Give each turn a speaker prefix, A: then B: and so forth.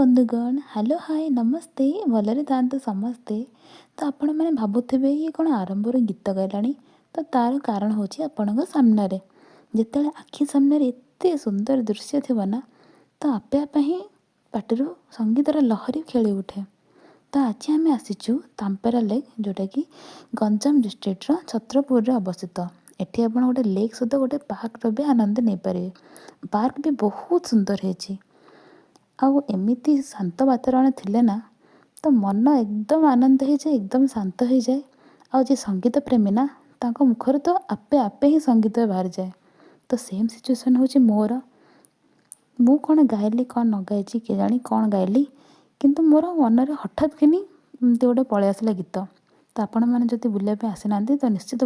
A: बंधुगण hello hi नमस्ते भलरे थांतु समस्ते। तो आपण मैंने भावुवे ये कौन आरंभ गीत गाइलानी तो तार कारण हूँ आपण सामने जिते आखि सामने एत सुंदर दृश्य थी ना तो आपे आपे ही पाटिरू संगीतर लहरी खेली उठे। तो आज आम आसीचु तांपेरा लेक जोटा कि गंजाम डिस्ट्रिक्टर छत्रपुर अवस्थित। एठी आपण गोटे लेक सहित गोटे पार्क भी आनंद नहीं पारे। पार्क भी बहुत सुंदर है। आउ एमिति शांत वातावरण थिले ना तो मन एकदम आनंद हो जाए, एकदम शांत हो जाए। आउ जे संगीत प्रेमी ना तांको मुखर तो आपे आपे ही संगीत बाहर जाए। तो सेम सिचुएसन हूँ मोर। मु कौन गाइली कौन न गाई के जानी कौन गाइली किंतु मोर मन में हठात कि गोटे पलि आसला गीत। तो आपण मैंने जब बुलापी आसी ना तो निश्चित